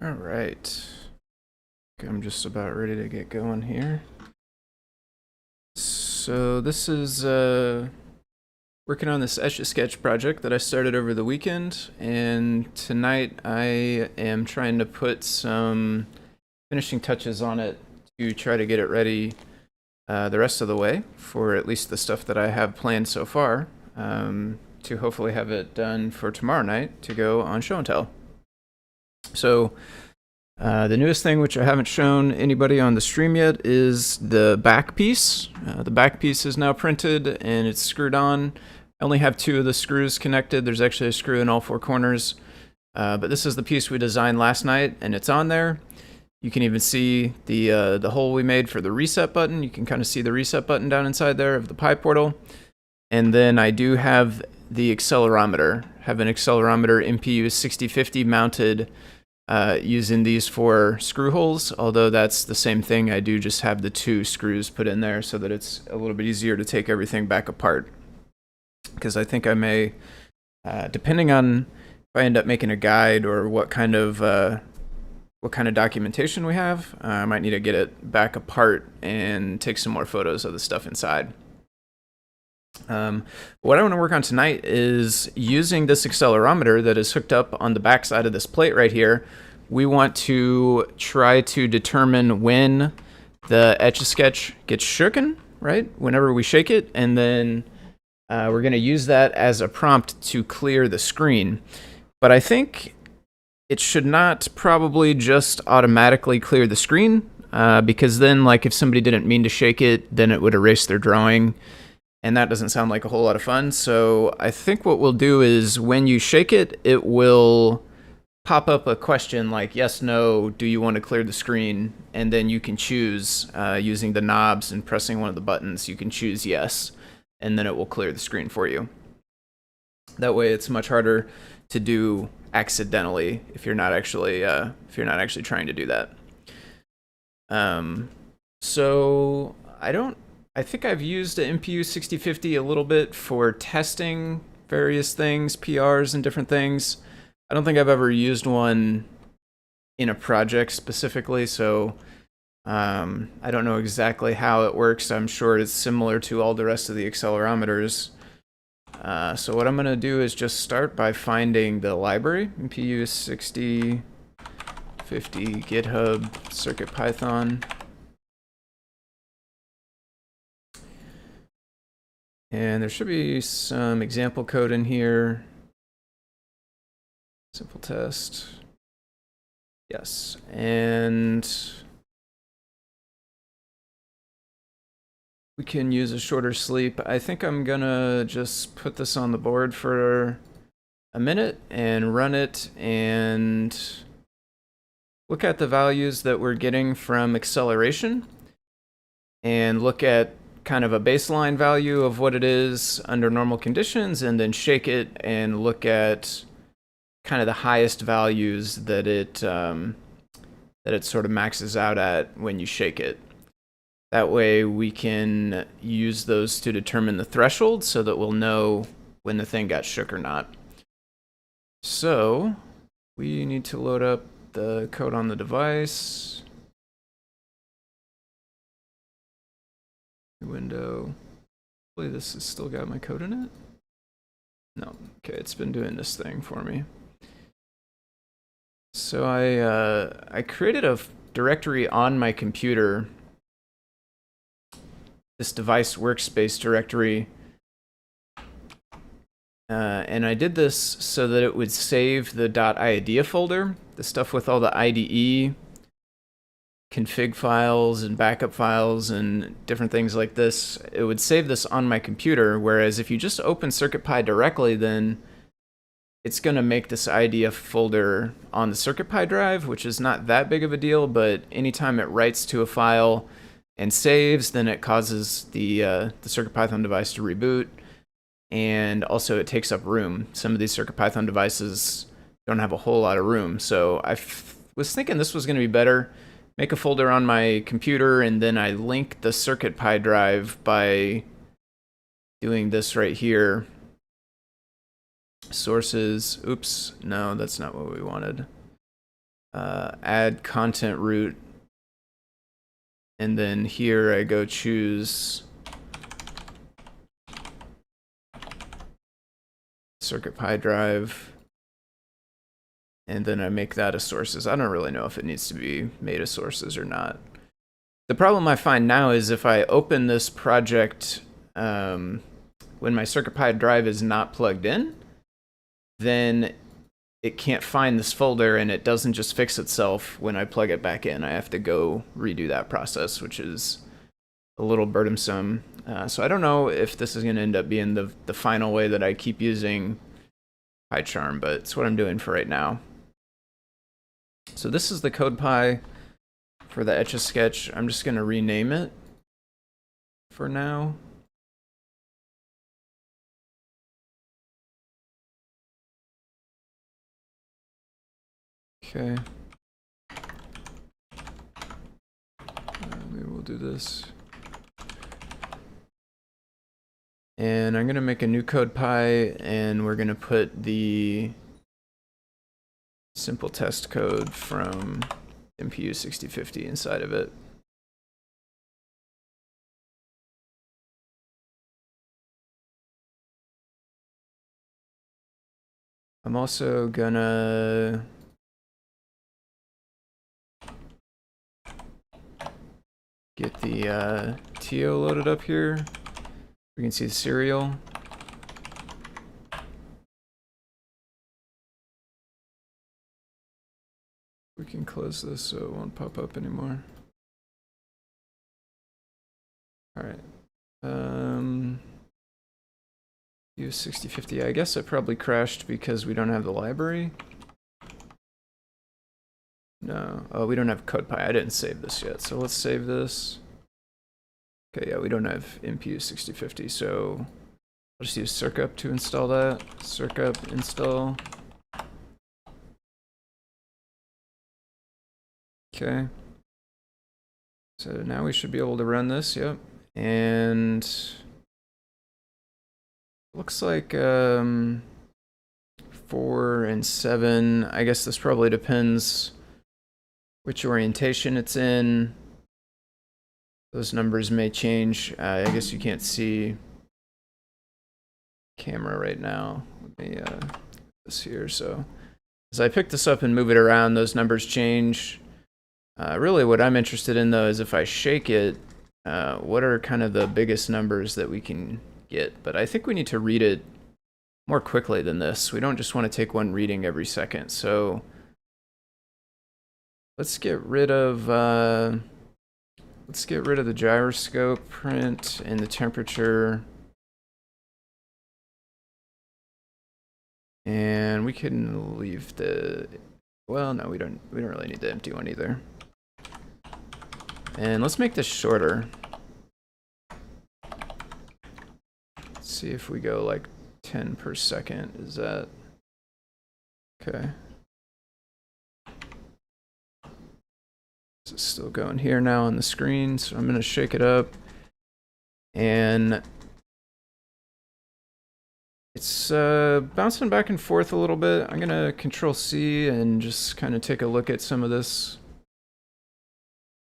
All right. I'm just about ready to get going here. So this is working on this Etch-A-Sketch project that I started over the weekend, and tonight I am trying to put some finishing touches on it to try to get it ready the rest of the way for at least the stuff that I have planned so far, to hopefully have it done for tomorrow night to go on show and tell. So the newest thing, which I haven't shown anybody on the stream yet, is the back piece. The back piece is now printed and it's screwed on. I only have 2 of the screws connected. There's actually a screw in all 4 corners. But this is the piece we designed last night, and it's on there. You can even see the hole we made for the reset button. You can kind of see the reset button down inside there of the Pi portal. And then I do have the accelerometer. I have an accelerometer MPU 6050 mounted using these 4 screw holes, although that's the same thing. I do just have the 2 screws put in there so that it's a little bit easier to take everything back apart. Because I think I may, depending on if I end up making a guide or what kind of documentation we have, I might need to get it back apart and take some more photos of the stuff inside. What I want to work on tonight is using this accelerometer that is hooked up on the back side of this plate right here. We want to try to determine when the Etch-A-Sketch gets shooken, right? Whenever we shake it, and then we're going to use that as a prompt to clear the screen. But I think it should not probably just automatically clear the screen, because then, like, if somebody didn't mean to shake it, then it would erase their drawing. And that doesn't sound like a whole lot of fun. So I think what we'll do is when you shake it, it will pop up a question like, yes, no, do you want to clear the screen? And then you can choose using the knobs and pressing one of the buttons. You can choose yes, and then it will clear the screen for you. That way it's much harder to do accidentally if you're not actually trying to do that. So I think I've used an MPU 6050 a little bit for testing various things, PRs and different things. I don't think I've ever used one in a project specifically, so I don't know exactly how it works. I'm sure it's similar to all the rest of the accelerometers. So what I'm going to do is just start by finding the library, MPU 6050 GitHub CircuitPython. And there should be some example code in here. Simple test. Yes, and we can use a shorter sleep. I think I'm gonna just put this on the board for a minute and run it and look at the values that we're getting from acceleration and look at kind of a baseline value of what it is under normal conditions, and then shake it and look at kind of the highest values that it sort of maxes out at when you shake it. That way we can use those to determine the threshold so that we'll know when the thing got shook or not. So we need to load up the code on the device. Window. Hopefully this has still got my code in it. No, okay, it's been doing this thing for me. So I created a directory on my computer, this device workspace directory, and I did this so that it would save the .idea folder, the stuff with all the IDE config files and backup files and different things like this. It would save this on my computer, whereas if you just open CircuitPy directly, then it's going to make this IDE folder on the CircuitPy drive, which is not that big of a deal, but anytime it writes to a file and saves, then it causes the CircuitPython device to reboot, and also it takes up room. Some of these CircuitPython devices don't have a whole lot of room, so I was thinking this was going to be better. Make a folder on my computer, and then I link the CircuitPy drive by doing this right here. Sources, oops, no, that's not what we wanted. add content root, and then here I go choose CircuitPy drive, and then I make that a sources. I don't really know if it needs to be made a sources or not. The problem I find now is if I open this project when my CircuitPy drive is not plugged in, then it can't find this folder, and it doesn't just fix itself when I plug it back in. I have to go redo that process, which is a little burdensome. So I don't know if this is going to end up being the final way that I keep using PyCharm, but it's what I'm doing for right now. So this is the CodePy for the Etch-A-Sketch. I'm just going to rename it for now. Okay. Maybe we'll do this. And I'm going to make a new CodePy, and we're going to put the simple test code from MPU 6050 inside of it. I'm also gonna get the TO loaded up here. We can see the serial. We can close this so it won't pop up anymore. All right. Use 6050. I guess it probably crashed because we don't have the library. No. Oh, we don't have CodePy. I didn't save this yet. So let's save this. Okay, yeah, we don't have MPU 6050, so I'll just use circup to install that. Circup install. Okay. So now we should be able to run this, yep. And looks like 4 and 7. I guess this probably depends which orientation it's in. Those numbers may change. I guess you can't see camera right now. Let me this here. So as I pick this up and move it around, those numbers change. Really what I'm interested in though is if I shake it, what are kind of the biggest numbers that we can get? But I think we need to read it more quickly than this. We don't just want to take one reading every second. So let's get rid of the gyroscope print and the temperature. And we can leave the, well, no, we don't really need the empty one either. And let's make this shorter. Let's see if we go like 10 per second. Is that okay? This is still going here now on the screen, so I'm going to shake it up. And it's bouncing back and forth a little bit. I'm going to Control C and just kind of take a look at some of this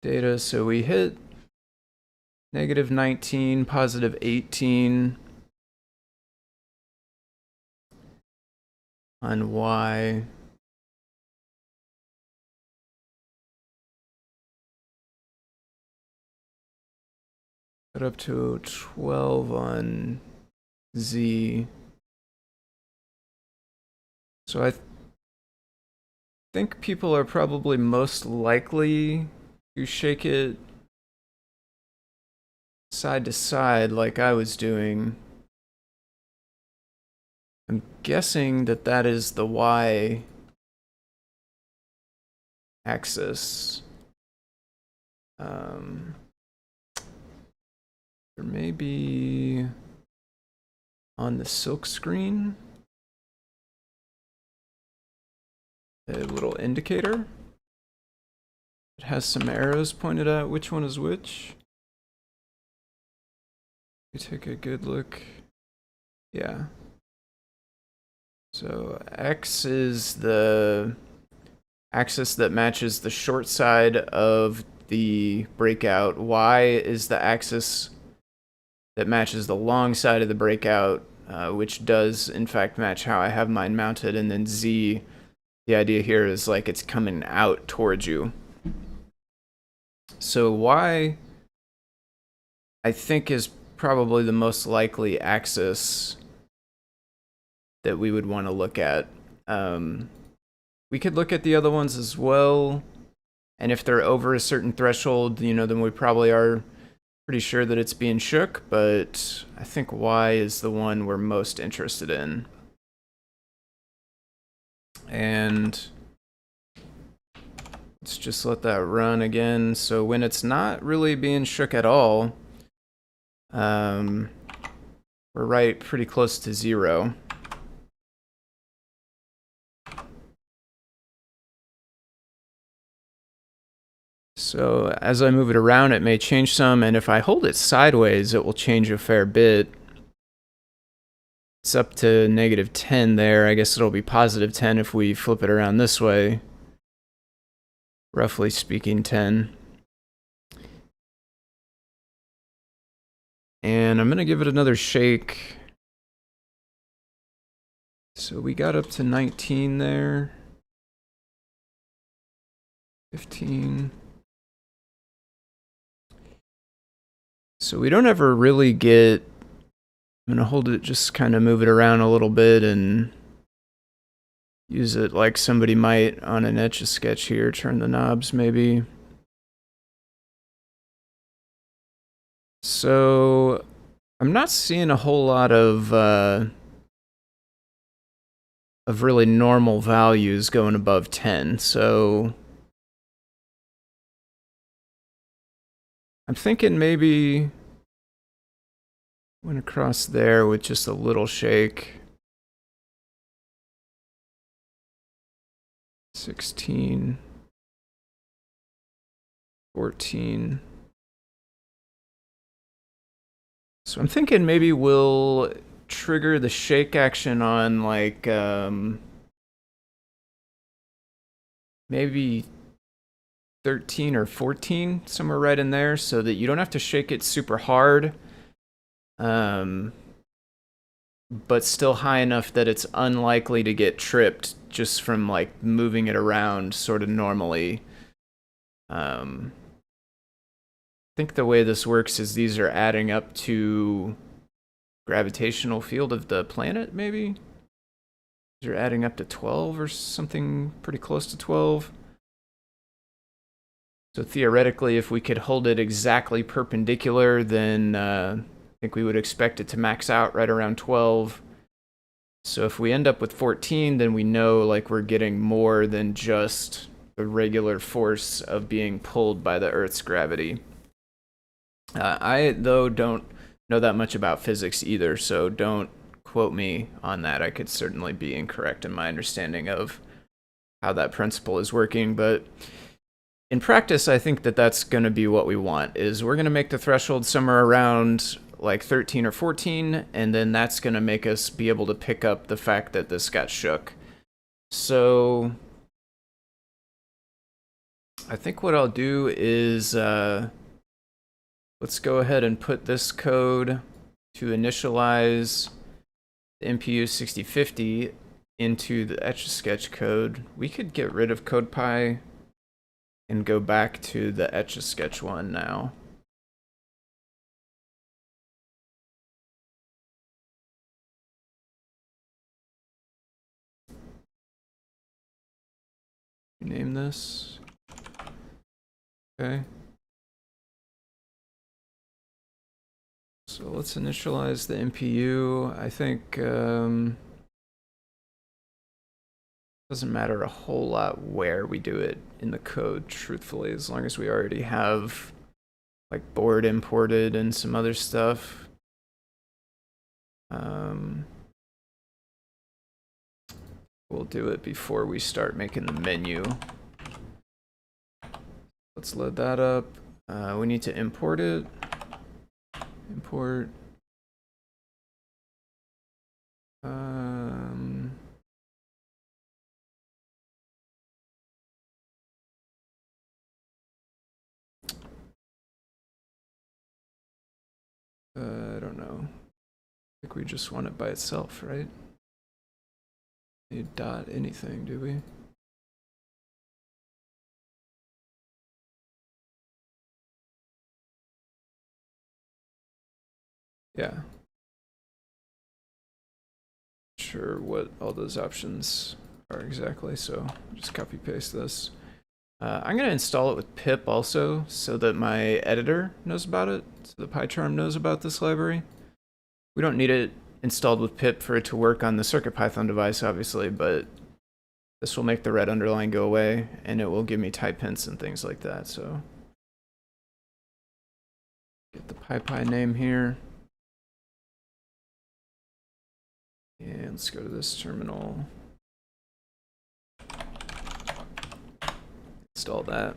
data. So we hit -19, +18 on Y. Got up to 12 on Z. So I think people are probably most likely to shake it side to side like I was doing. I'm guessing that that is the Y axis. There may be on the silk screen a little indicator. It has some arrows pointed out which one is which. We take a good look. Yeah. So X is the axis that matches the short side of the breakout. Y is the axis that matches the long side of the breakout, which does in fact match how I have mine mounted. And then Z, the idea here is like it's coming out towards you. So Y, I think, is probably the most likely axis that we would want to look at. We could look at the other ones as well, and if they're over a certain threshold, then we probably are pretty sure that it's being shook, but I think Y is the one we're most interested in. And let's just let that run again. So when it's not really being shook at all, we're right pretty close to 0. So as I move it around, it may change some, and if I hold it sideways, it will change a fair bit. It's up to -10 there. I guess it'll be +10 if we flip it around this way. Roughly speaking, 10. And I'm going to give it another shake. So we got up to 19 there. 15. So we don't ever really get... I'm going to hold it, just kind of move it around a little bit and use it like somebody might on an Etch-A-Sketch here. Turn the knobs maybe. So I'm not seeing a whole lot of really normal values going above 10. So I'm thinking maybe went across there with just a little shake. 16, 14. So I'm thinking maybe we'll trigger the shake action on like maybe 13 or 14, somewhere right in there, so that you don't have to shake it super hard, but still high enough that it's unlikely to get tripped just from like moving it around sort of normally. I think the way this works is these are adding up to gravitational field of the planet, maybe? These are adding up to 12 or something pretty close to 12. So theoretically, if we could hold it exactly perpendicular, then I think we would expect it to max out right around 12. So if we end up with 14, then we know like we're getting more than just the regular force of being pulled by the Earth's gravity. I, though, don't know that much about physics either, so don't quote me on that. I could certainly be incorrect in my understanding of how that principle is working, but in practice, I think that that's going to be what we want, is we're going to make the threshold somewhere around like 13 or 14, and then that's going to make us be able to pick up the fact that this got shook. So I think what I'll do is let's go ahead and put this code to initialize the MPU 6050 into the Etch-A-Sketch code. We could get rid of CodePy and go back to the Etch-A-Sketch one now. Name this. Okay. So let's initialize the MPU. I think doesn't matter a whole lot where we do it in the code, truthfully, as long as we already have like board imported and some other stuff. We'll do it before we start making the menu. Let's load that up. We need to import it. Import. I don't know. I think we just want it by itself, right? Need dot anything, do we? Yeah. Sure what all those options are exactly, so just copy paste this. I'm going to install it with pip also, so that my editor knows about it, so the PyCharm knows about this library. We don't need it installed with pip for it to work on the CircuitPython device, obviously, but this will make the red underline go away, and it will give me type hints and things like that, so. Get the PyPy name here. And let's go to this terminal. Install that.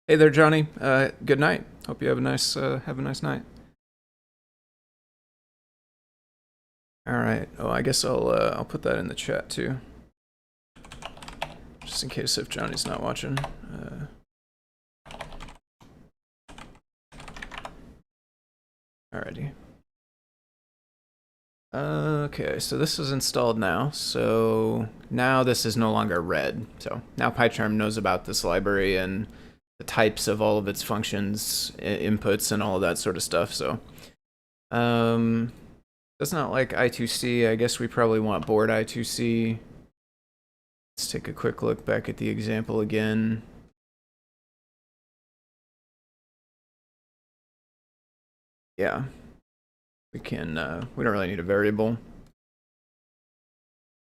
Hey there, Johnny. Good night. Hope you have a nice night. All right. Oh, I guess I'll put that in the chat too, just in case if Johnny's not watching. Alrighty. Okay, so this is installed now. So now this is no longer red. So now PyCharm knows about this library and the types of all of its functions, inputs, and all of that sort of stuff. So that's not like I2C. I guess we probably want board I2C. Let's take a quick look back at the example again. Yeah, we can, we don't really need a variable.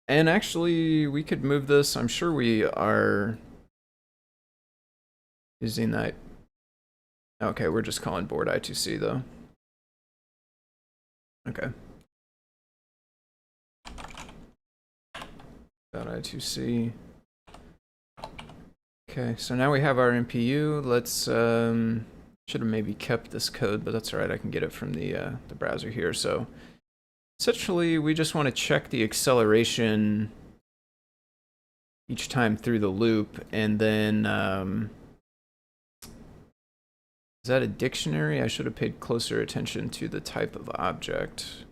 And actually, we could move this. I'm sure we are using that. Okay, we're just calling board I2C though. Okay. .I2C. Okay, so now we have our MPU. Let's should have maybe kept this code, but that's all right. I can get it from the browser here. So essentially, we just want to check the acceleration each time through the loop, and then is that a dictionary? I should have paid closer attention to the type of object.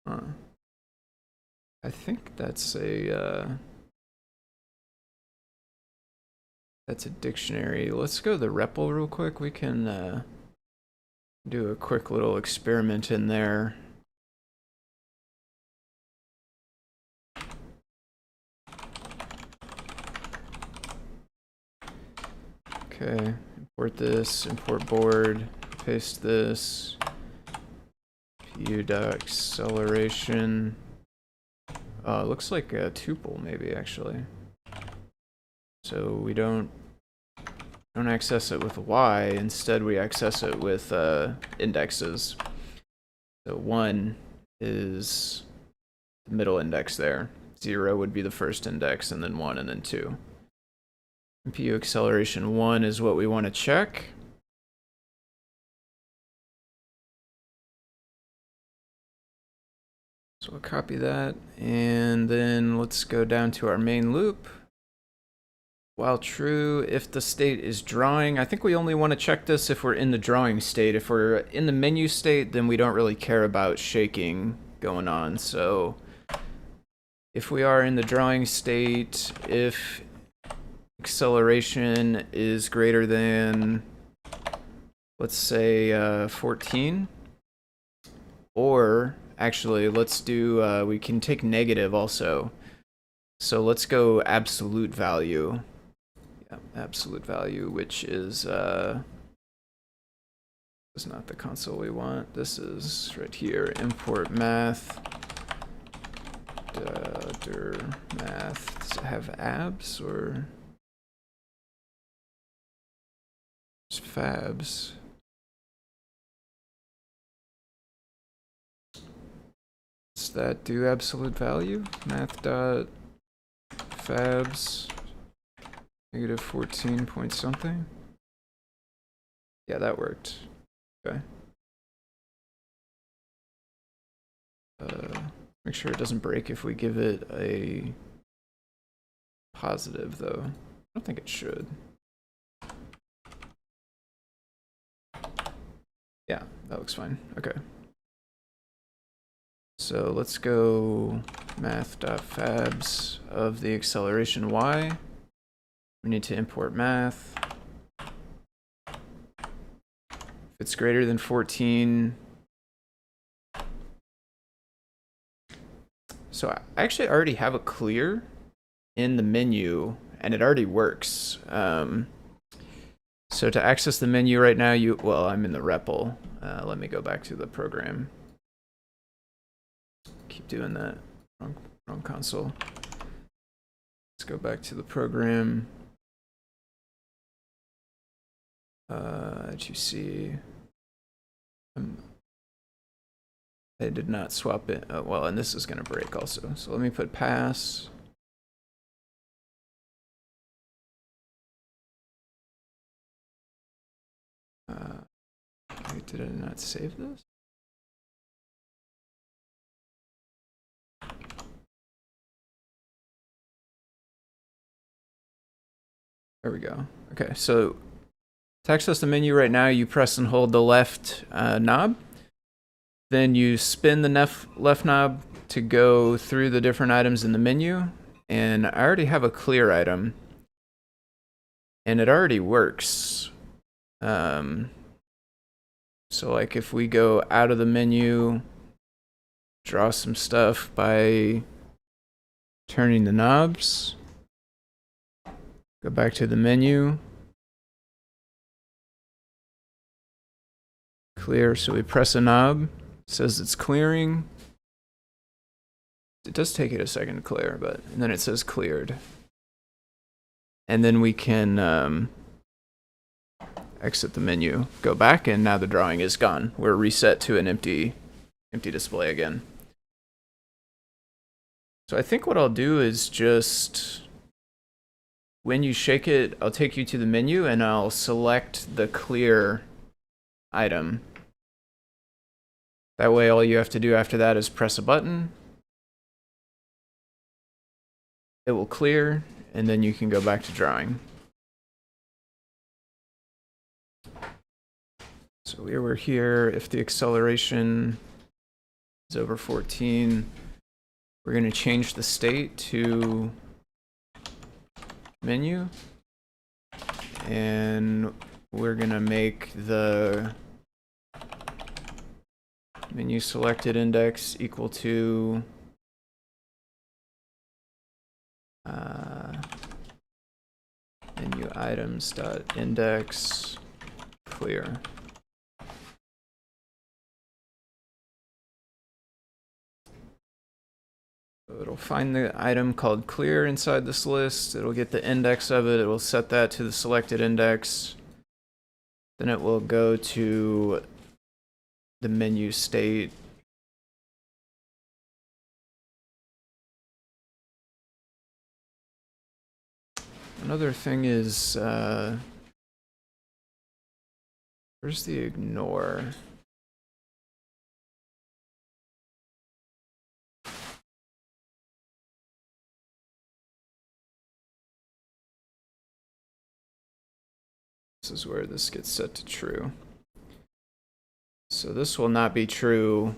Huh. I think that's a dictionary. Let's go to the REPL real quick. We can do a quick little experiment in there. Okay, import this, import board, paste this, PU.acceleration. It looks like a tuple maybe actually. So we don't access it with y, instead we access it with indexes. So 1 is the middle index there. 0 would be the first index, and then 1, and then 2. MPU acceleration 1 is what we want to check. So we'll copy that, and then let's go down to our main loop. While true, if the state is drawing, I think we only want to check this if we're in the drawing state. If we're in the menu state, then we don't really care about shaking going on. So if we are in the drawing state, if acceleration is greater than, let's say, 14, or actually, let's do, we can take negative also. So let's go absolute value. Yeah, absolute value, which is not the console we want. This is right here, import math. Math. Does it have abs or just fabs? Does that do absolute value? Math dot fabs negative 14 point something. Yeah, that worked. Okay. Make sure it doesn't break if we give it a positive, though. I don't think it should. Yeah, that looks fine. Okay. So let's go math.fabs of the acceleration y. We need to import math. If it's greater than 14. So I actually already have a clear in the menu, and it already works. So to access the menu right now, well, I'm in the REPL. Let me go back to the program. Keep doing that. Wrong console. Let's go back to the program. As you see, I did not swap it. Well, and this is going to break also. So let me put pass. Wait, did I not save this? There we go. Okay, so to access the menu right now, you press and hold the left knob. Then you spin the left knob to go through the different items in the menu. And I already have a clear item. And it already works. So like if we go out of the menu, draw some stuff by turning the knobs, go back to the menu, clear, so we press a knob, it says it's clearing. It does take it a second to clear, and then it says cleared. And then we can exit the menu, go back, and now the drawing is gone. We're reset to an empty display again. So I think what I'll do is just, when you shake it, I'll take you to the menu and I'll select the clear item. That way all you have to do after that is press a button. It will clear, and then you can go back to drawing. So we were here. If the acceleration is over 14, we're going to change the state to menu, and we're going to make the menu selected index equal to menu items dot index clear. So it'll find the item called clear inside this list. It'll get the index of it. It will set that to the selected index. Then it will go to the menu state. Another thing is, where's the ignore? This is where this gets set to true. So this will not be true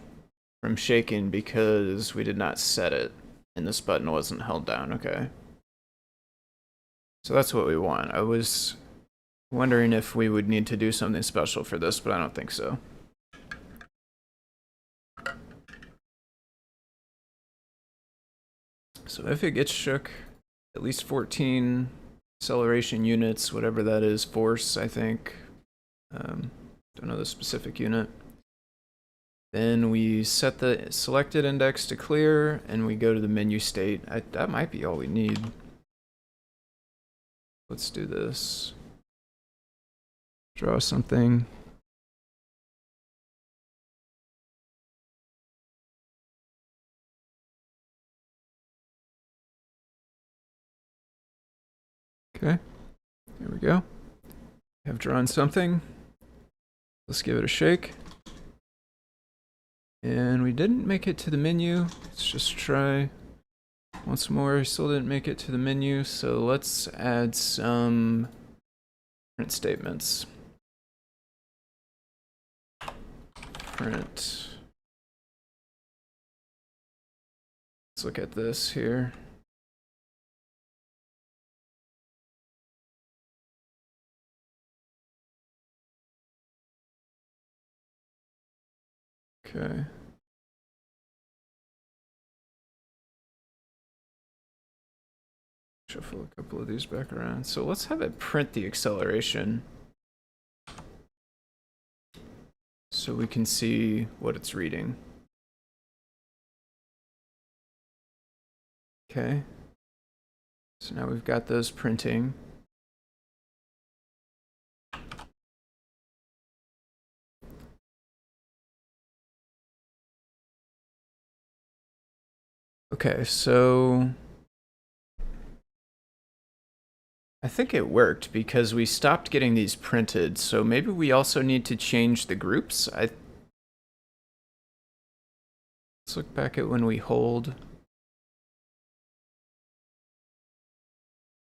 from shaking because we did not set it and this button wasn't held down. Okay. So that's what we want. I was wondering if we would need to do something special for this, but I don't think so. So if it gets shook, at least 14 acceleration units, whatever that is, force, I think. Don't know the specific unit. Then we set the selected index to clear, and we go to the menu state. That might be all we need. Let's do this. Draw something. Okay, there we go. I've drawn something. Let's give it a shake. And we didn't make it to the menu. Let's just try once more. Still didn't make it to the menu, so let's add some print statements. Print. Let's look at this here. Okay. Shuffle a couple of these back around. So let's have it print the acceleration so we can see what it's reading. Okay. So now we've got those printing. Okay, so I think it worked because we stopped getting these printed, so maybe we also need to change the groups. Let's look back at when we hold.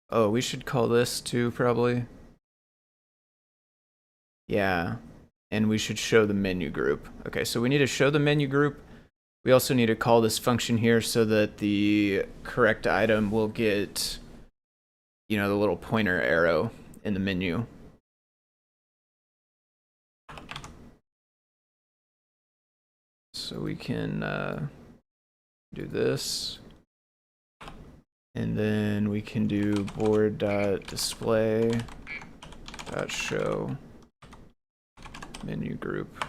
Oh, we should call this too, probably. Yeah, and we should show the menu group. Okay, so we need to show the menu group. We also need to call this function here so that the correct item will get, you know, the little pointer arrow in the menu. So we can do this. And then we can do board.display.show menu group.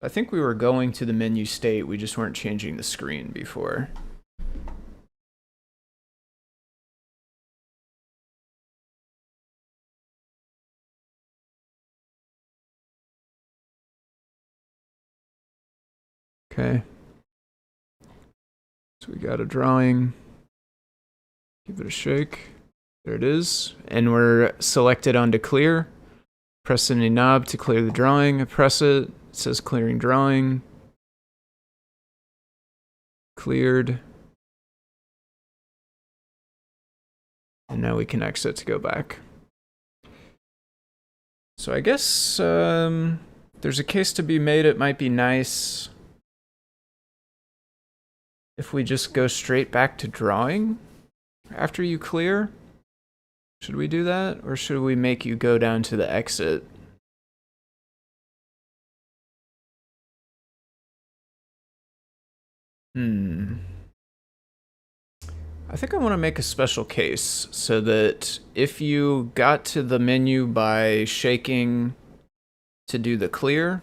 I think we were going to the menu state, we just weren't changing the screen before. Okay. So we got a drawing. Give it a shake. There it is. And we're selected on to clear. Press any knob to clear the drawing. I press it. It says clearing drawing. Cleared. And now we can exit to go back. So I guess there's a case to be made. It might be nice if we just go straight back to drawing after you clear. Should we do that? Or should we make you go down to the exit? I think I want to make a special case so that if you got to the menu by shaking to do the clear,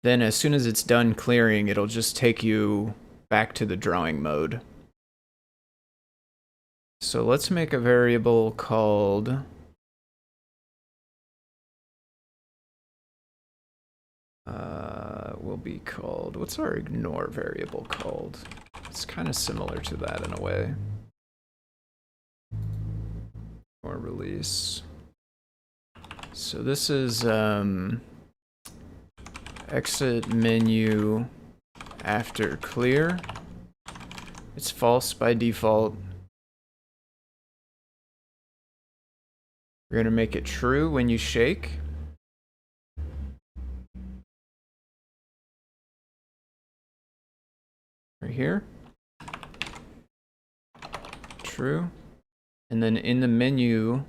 then as soon as it's done clearing, it'll just take you back to the drawing mode. So let's make a variable called will be called, what's our ignore variable called? It's kind of similar to that in a way. Or release. So this is exit menu after clear. It's false by default. We're going to make it true when you shake. Right here. True. And then in the menu,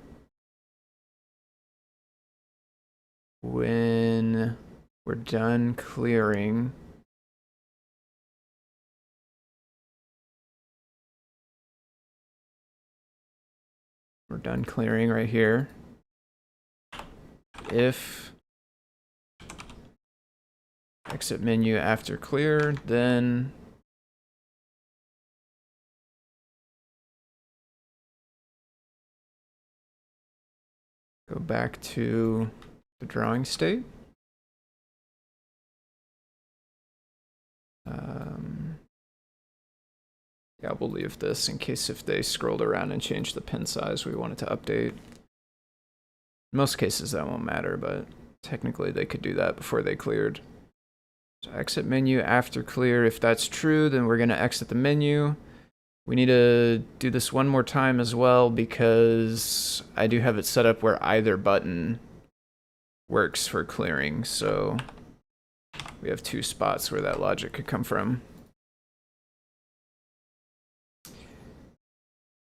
when we're done clearing, right here. If exit menu after clear, then go back to the drawing state. Yeah, we'll leave this in case if they scrolled around and changed the pin size we wanted to update. In most cases that won't matter, but technically they could do that before they cleared. So exit menu after clear. If that's true, then we're going to exit the menu. We need to do this one more time as well because I do have it set up where either button works for clearing. So we have two spots where that logic could come from.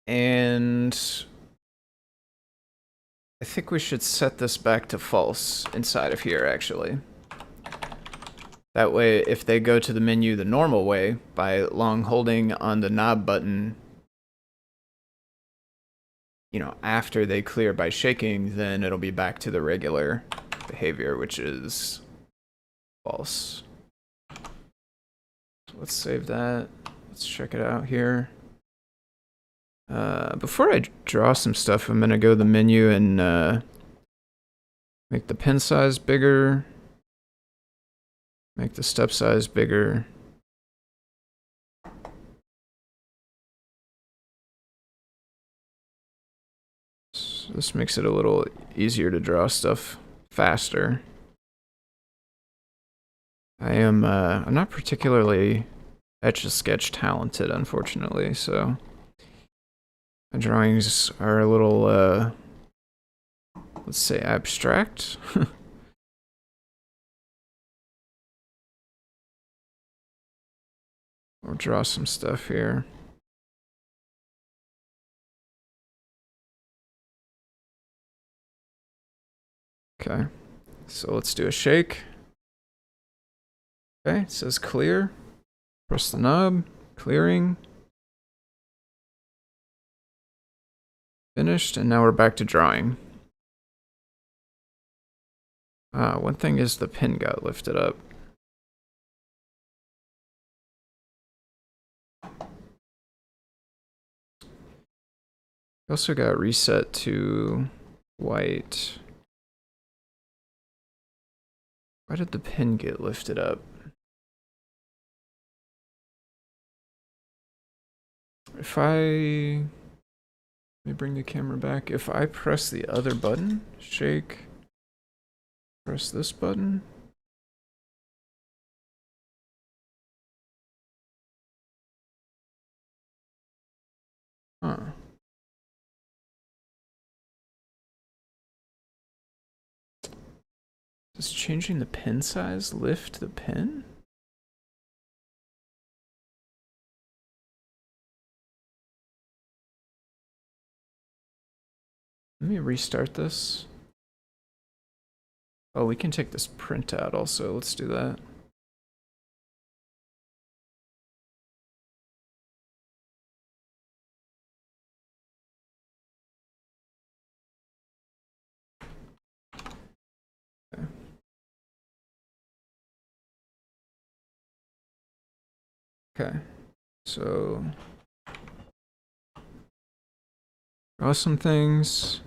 And I think we should set this back to false inside of here, actually. That way, if they go to the menu the normal way, by long holding on the knob button, you know, after they clear by shaking, then it'll be back to the regular behavior, which is false. So let's save that. Let's check it out here. Before I draw some stuff, I'm gonna go to the menu and make the pin size bigger. Make the step size bigger. So this makes it a little easier to draw stuff faster. I'm not particularly Etch-A-Sketch talented, unfortunately, so my drawings are a little, let's say, abstract. We'll draw some stuff here. Okay, so let's do a shake. Okay, it says clear. Press the knob, clearing. Finished, and now we're back to drawing. One thing is the pin got lifted up. Also got reset to white. Why did the pin get lifted up? If let me bring the camera back. If I press the other button, shake, press this button. Huh. Does changing the pin size lift the pin? Let me restart this. Oh, we can take this print out also. Let's do that. Okay. Okay, so draw some things.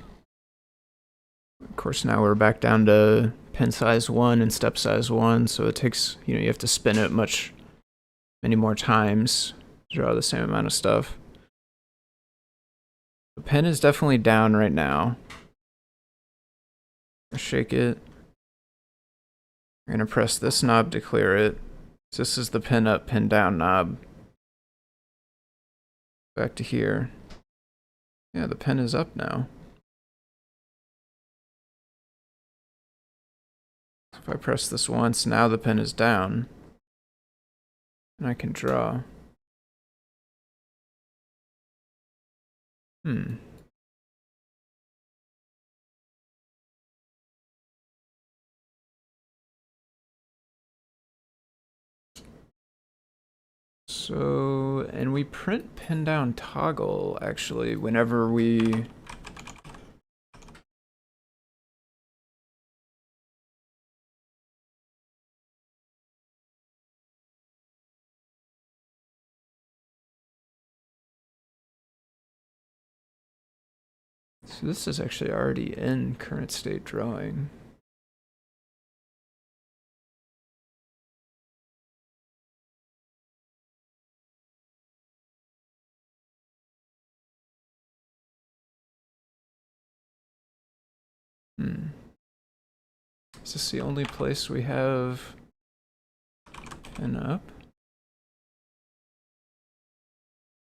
Of course, now we're back down to pin size 1 and step size 1, so it takes, you know, you have to spin it many more times to draw the same amount of stuff. The pen is definitely down right now. Shake it. We're gonna press this knob to clear it. So this is the pin up, pin down knob. Back to here. Yeah, the pen is up now. If I press this once, now the pen is down. And I can draw. So, and we print pin down toggle actually whenever we so this is actually already in current state drawing. Is this the only place we have pen up?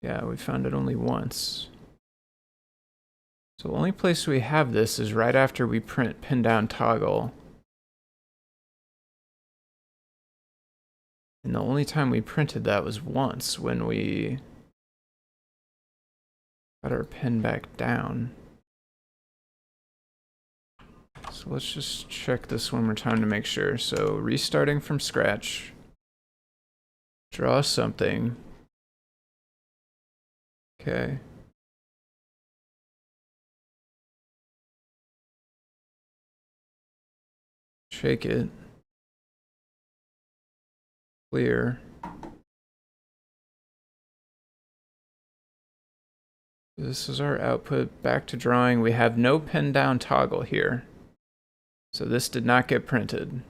Yeah, we found it only once. So the only place we have this is right after we print pin down toggle. And the only time we printed that was once when we got our pin back down. So let's just check this one more time to make sure. So restarting from scratch, draw something. Okay. Shake it. Clear. This is our output. Back to drawing. We have no pin down toggle here. So this did not get printed.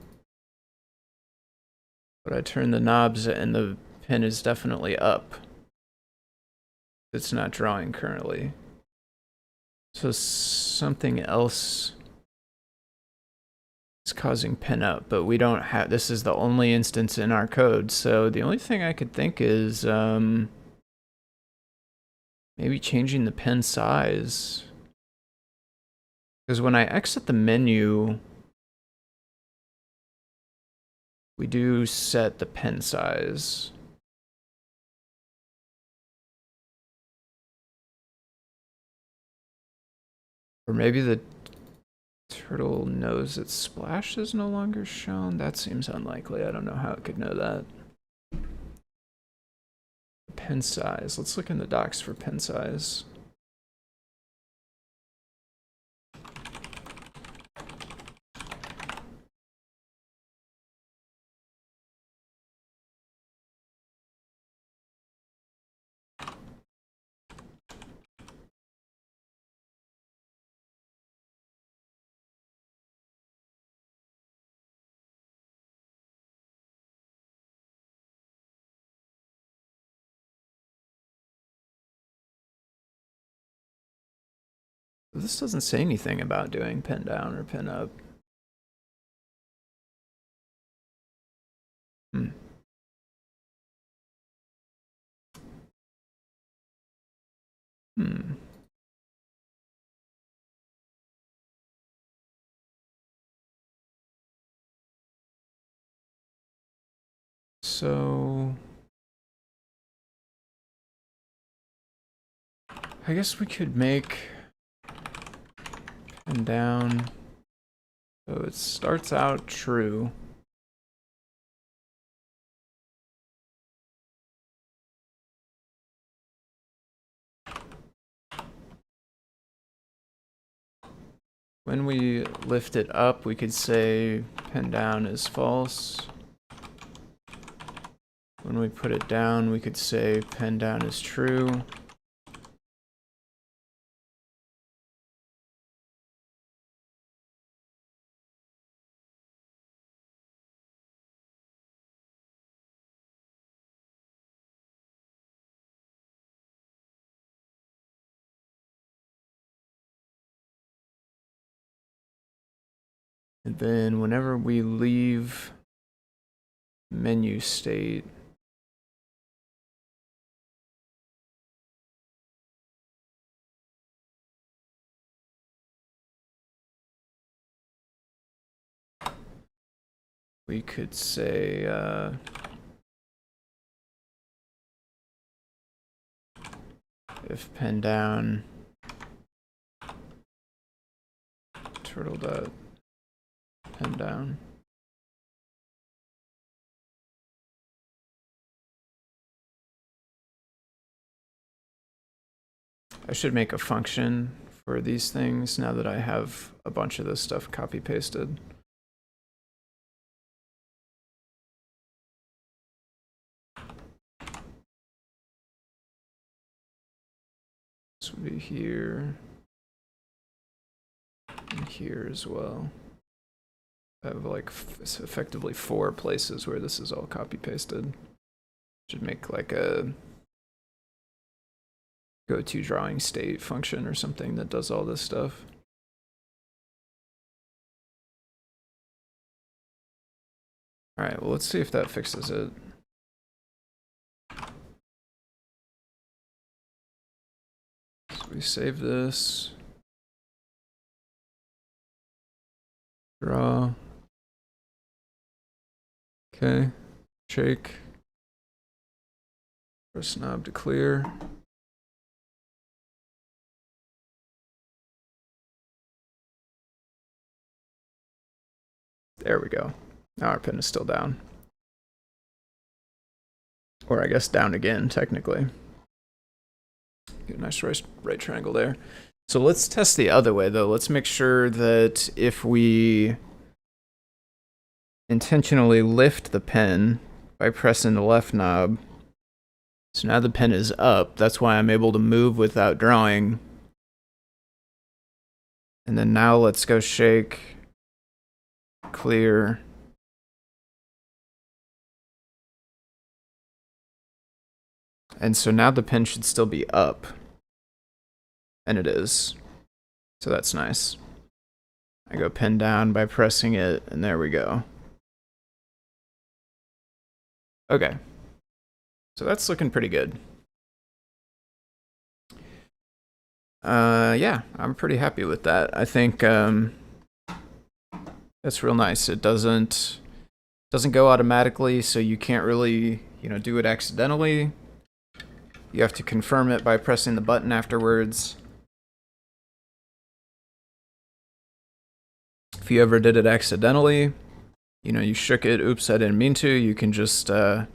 But I turn the knobs and the pin is definitely up. It's not drawing currently. So something else is causing pin up, but we don't have, this is the only instance in our code. So the only thing I could think is maybe changing the pen size. Because when I exit the menu, we do set the pen size. Or maybe the turtle knows its splash is no longer shown. That seems unlikely. I don't know how it could know that. Pen size. Let's look in the docs for pen size. This doesn't say anything about doing pin down or pin up. So I guess we could make pin down so it starts out true. When we lift it up, we could say pin down is false. When we put it down, we could say pin down is true. And then whenever we leave menu state, we could say if pin down turtle dot pin down. I should make a function for these things now that I have a bunch of this stuff copy pasted. This would be here and here as well. I have like effectively 4 places where this is all copy pasted. Should make like a go-to drawing state function or something that does all this stuff. All right, well, let's see if that fixes it. So we save this. Draw. Okay. Shake. Press knob to clear. There we go. Now our pin is still down. Or I guess down again, technically. Get a nice right triangle there. So let's test the other way, though. Let's make sure that if we intentionally lift the pen by pressing the left knob, so now the pen is up. That's why I'm able to move without drawing. And then now let's go shake, clear. And so now the pen should still be up. And it is. So that's nice. I go pen down by pressing it, and there we go. Okay. So that's looking pretty good. Yeah, I'm pretty happy with that. I think that's real nice. It doesn't go automatically, so you can't really, do it accidentally. You have to confirm it by pressing the button afterwards. If you ever did it accidentally, you shook it, oops, I didn't mean to, you can just, go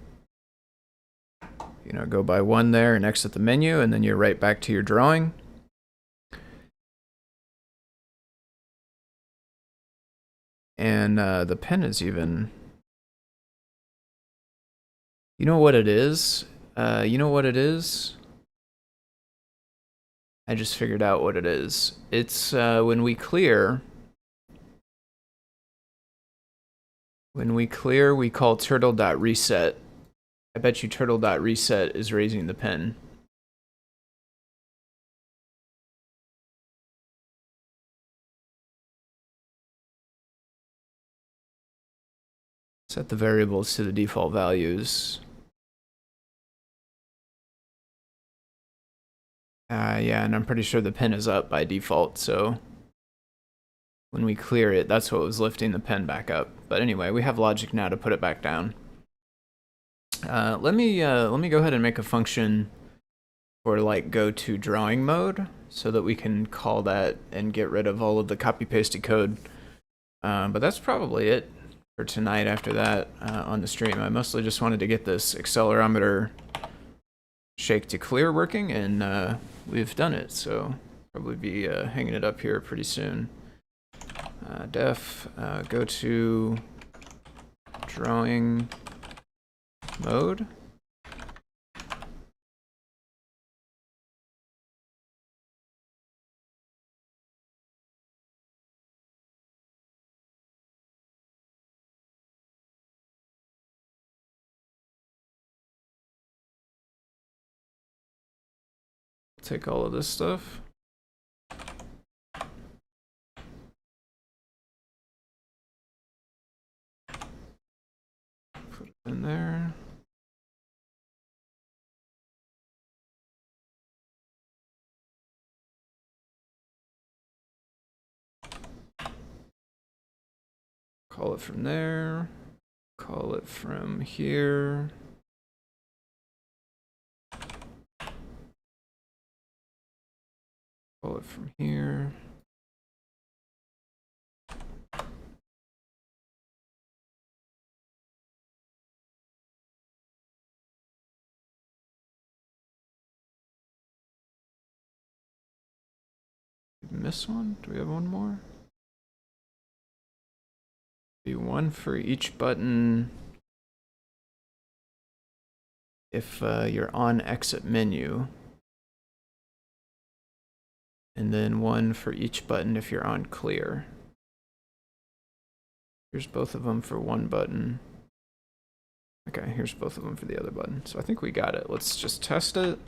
by one there and exit the menu, and then you're right back to your drawing. And the pen is even... You know what it is? I just figured out what it is. It's when we clear, we call turtle.reset. I bet you turtle.reset is raising the pen. Set the variables to the default values. Yeah, and I'm pretty sure the pen is up by default, so when we clear it, that's what was lifting the pen back up. But anyway, we have logic now to put it back down. Let me go ahead and make a function for go to drawing mode so that we can call that and get rid of all of the copy pasted code. But that's probably it for tonight after that on the stream. I mostly just wanted to get this accelerometer shake to clear working, and we've done it, so probably be hanging it up here pretty soon. Go to drawing mode. Take all of this stuff. Put it in there. Call it from there. Call it from here. Call it from here. Did we miss one? Do we have one more? Be one for each button if you're on exit menu. And then one for each button if you're on clear. Here's both of them for one button. Okay, here's both of them for the other button. So I think we got it. Let's just test it.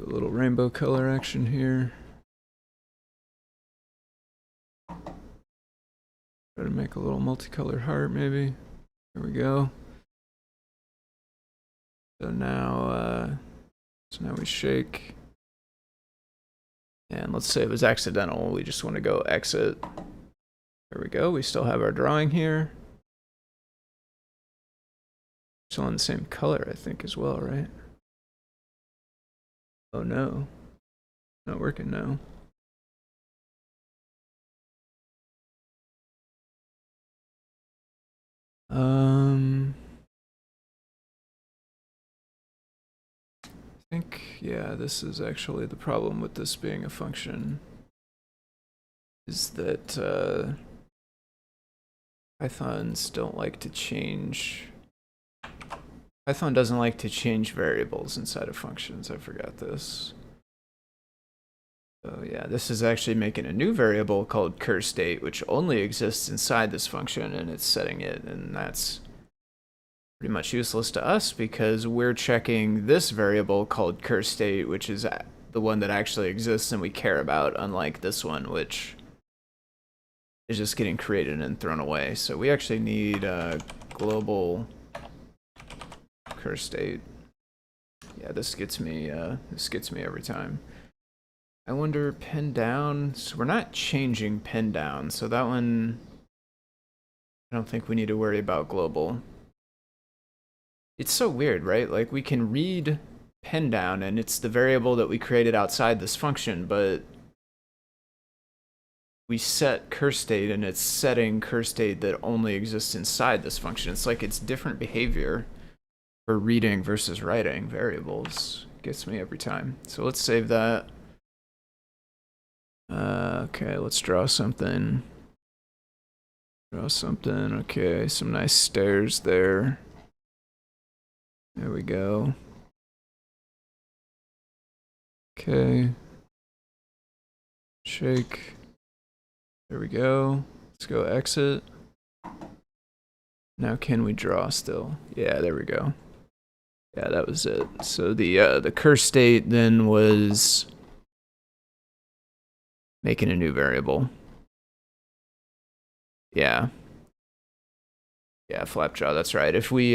Do a little rainbow color action here. Try to make a little multicolored heart, maybe. There we go. So now we shake. And let's say it was accidental. We just want to go exit. There we go. We still have our drawing here. Still in the same color, I think, as well, right? Oh no. Not working now. I think, yeah, this is actually the problem with this being a function, is that Pythons don't like to change. Python doesn't like to change variables inside of functions. I forgot this. So yeah, this is actually making a new variable called curState, which only exists inside this function, and it's setting it, and that's pretty much useless to us because we're checking this variable called curState, which is the one that actually exists and we care about, unlike this one, which is just getting created and thrown away. So we actually need a global curState. Yeah, this gets me every time. I wonder, pen down. So we're not changing pen down, so that one I don't think we need to worry about global. It's so weird, right? Like, we can read pen down, and it's the variable that we created outside this function, but we set curState, and it's setting curState that only exists inside this function. It's like it's different behavior for reading versus writing variables. It gets me every time. So let's save that. Okay, let's draw something. Okay, some nice stairs there. There we go. Okay. Shake. There we go. Let's go exit. Now can we draw still? Yeah, there we go. Yeah, that was it. So the curState then was making a new variable. Yeah. Yeah, Flapjaw, that's right. If we,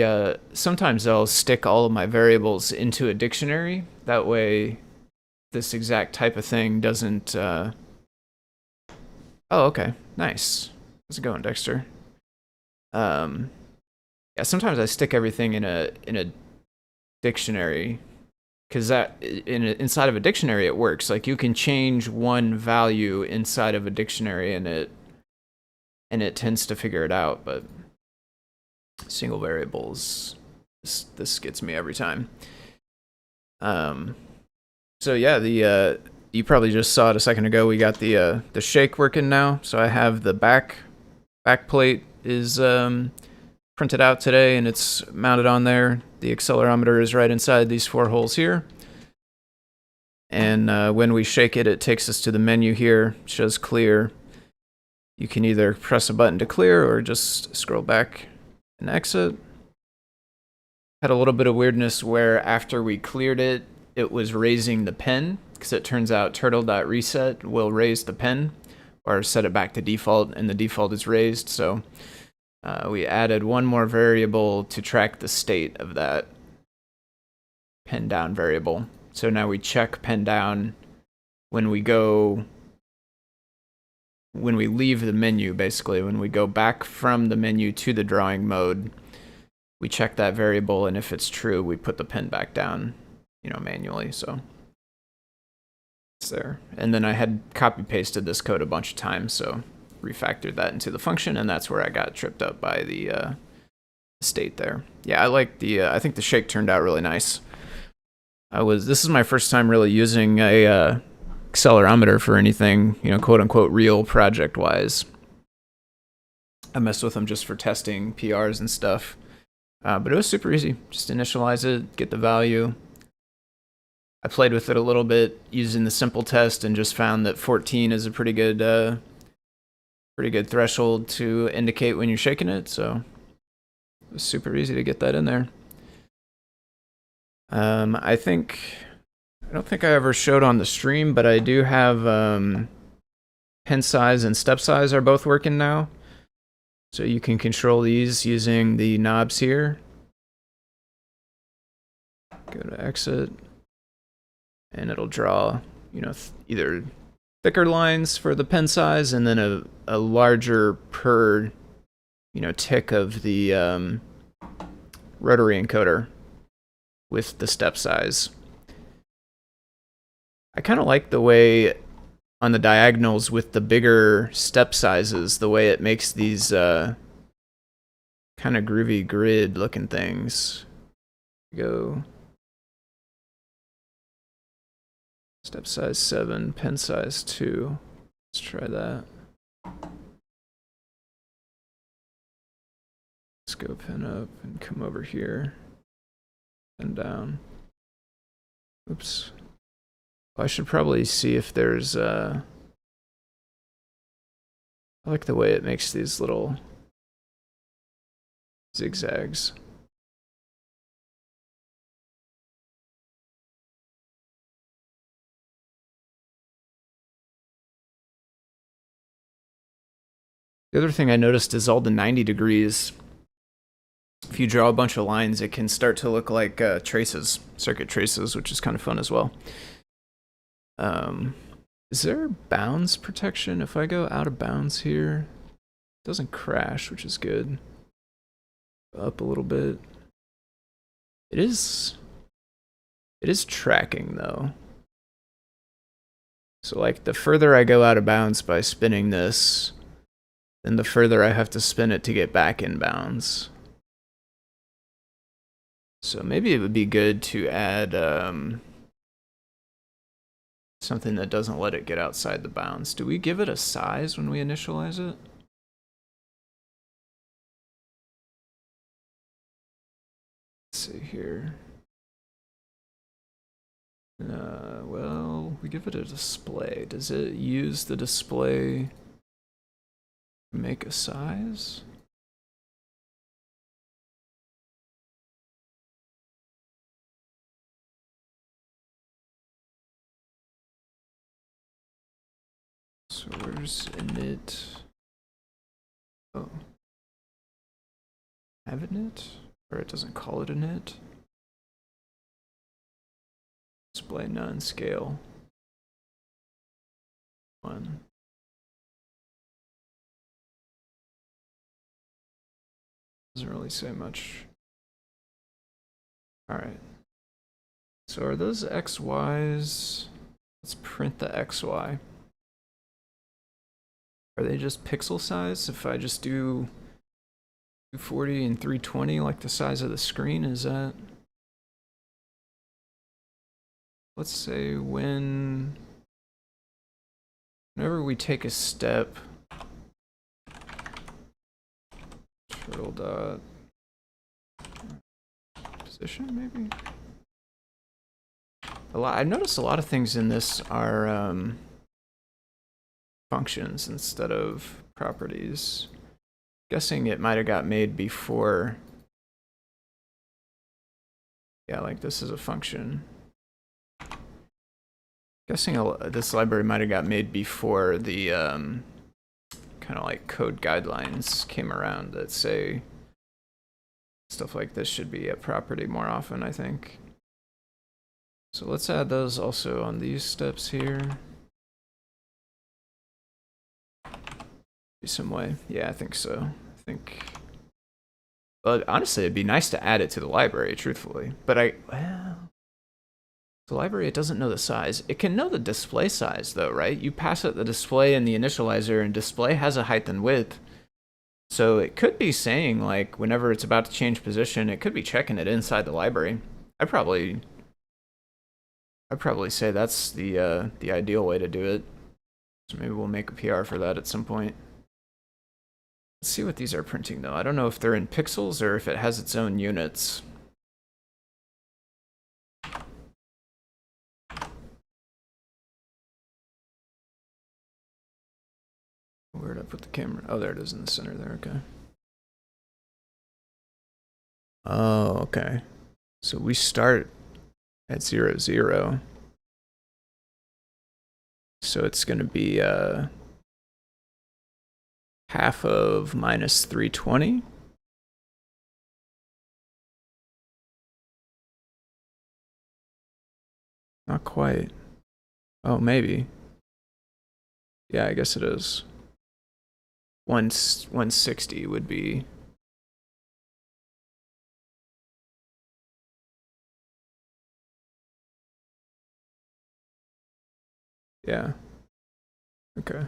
sometimes I'll stick all of my variables into a dictionary. That way, this exact type of thing doesn't, Oh, okay. Nice. How's it going, Dexter? Yeah, sometimes I stick everything in a dictionary, because that, inside of a dictionary it works. Like, you can change one value inside of a dictionary and it tends to figure it out, but single variables, this gets me every time. So yeah, you probably just saw it a second ago. We got the shake working now. So I have the back plate is printed out today, and it's mounted on there. The accelerometer is right inside these 4 holes here. And when we shake it, it takes us to the menu here. It shows clear. You can either press a button to clear or just scroll back and exit. Had a little bit of weirdness where after we cleared it, it was raising the pen, because it turns out turtle.reset will raise the pen or set it back to default, and the default is raised. So we added one more variable to track the state of that pen down variable. So now we check pen down when we leave the menu, basically. When we go back from the menu to the drawing mode, we check that variable, and if it's true, we put the pen back down, manually. So it's there. And then I had copy pasted this code a bunch of times, so refactored that into the function, and that's where I got tripped up by the state there. Yeah, I like I think the shake turned out really nice. This is my first time really using a accelerometer for anything, quote unquote real project wise. I messed with them just for testing PRs and stuff. But it was super easy. Just initialize it, get the value. I played with it a little bit using the simple test and just found that 14 is a pretty good threshold to indicate when you're shaking it. So it was super easy to get that in there. I think don't think I ever showed on the stream, but I do have pen size and step size are both working now. So you can control these using the knobs here. Go to exit, and it'll draw, you know, either thicker lines for the pen size and then a larger per, you know, tick of the rotary encoder with the step size. I kind of like the way on the diagonals with the bigger step sizes, the way it makes these kind of groovy grid looking things. Go step size 7, pen size 2. Let's try that. Let's go pen up and come over here and down. Oops. I should probably see if there's I like the way it makes these little zigzags. The other thing I noticed is all the 90 degrees. If you draw a bunch of lines, it can start to look like traces, circuit traces, which is kind of fun as well. Is there bounds protection? If I go out of bounds here, it doesn't crash, which is good. Up a little bit. It is tracking though. So like the further I go out of bounds by spinning this, then the further I have to spin it to get back in bounds. So maybe it would be good to add something that doesn't let it get outside the bounds. Do we give it a size when we initialize it? Let's see here. Well, we give it a display. Does it use the display to make a size? So where's init? Oh. Have init? Or it doesn't call it init? Display none, scale 1. Doesn't really say much. Alright. So are those XYs? Let's print the XY. Are they just pixel size? If I just do 240 and 320, like the size of the screen, is that? Let's say whenever we take a step, turtle dot position maybe. I've noticed a lot of things in this are functions instead of properties. Guessing it might have got made before. Yeah, like this is a function. Guessing this library might have got made before the kind of like code guidelines came around that say stuff like this should be a property more often, I think. So let's add those also on these steps here. Some way. Yeah, I think so. I think. But honestly, it'd be nice to add it to the library, truthfully. But well, the library, it doesn't know the size. It can know the display size, though, right? You pass it the display and the initializer, and display has a height and width. So it could be saying, like, whenever it's about to change position, it could be checking it inside the library. I'd probably say that's the ideal way to do it. So maybe we'll make a PR for that at some point. Let's see what these are printing, though. I don't know if they're in pixels or if it has its own units. Where did I put the camera? Oh, there it is in the center there, okay. Oh, okay. So we start at 0, 0. So it's going to be half of minus 320. Not quite. Oh, maybe. Yeah, I guess it is. 160 would be. Yeah. Okay.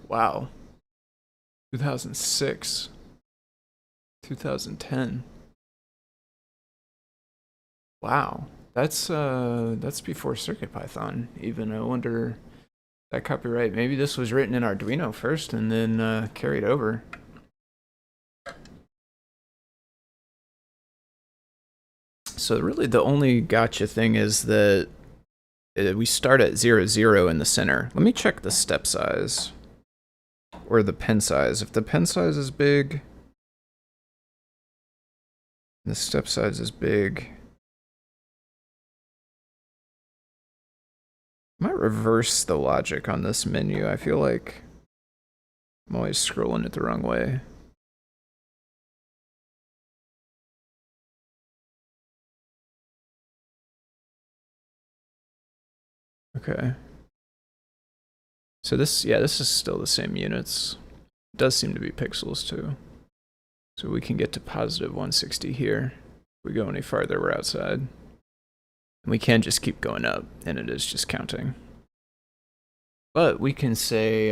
Wow. 2006. 2010. Wow. That's before CircuitPython even. I wonder that copyright. Maybe this was written in Arduino first and then carried over. So really the only gotcha thing is that we start at 0, 0 in the center. Let me check the step size. Or the pen size. If the pen size is big, and the step size is big, I might reverse the logic on this menu. I feel like I'm always scrolling it the wrong way. Okay. So this, yeah, this is still the same units. It does seem to be pixels too. So we can get to positive 160 here. If we go any farther, we're outside. And we can just keep going up, and it is just counting. But we can say,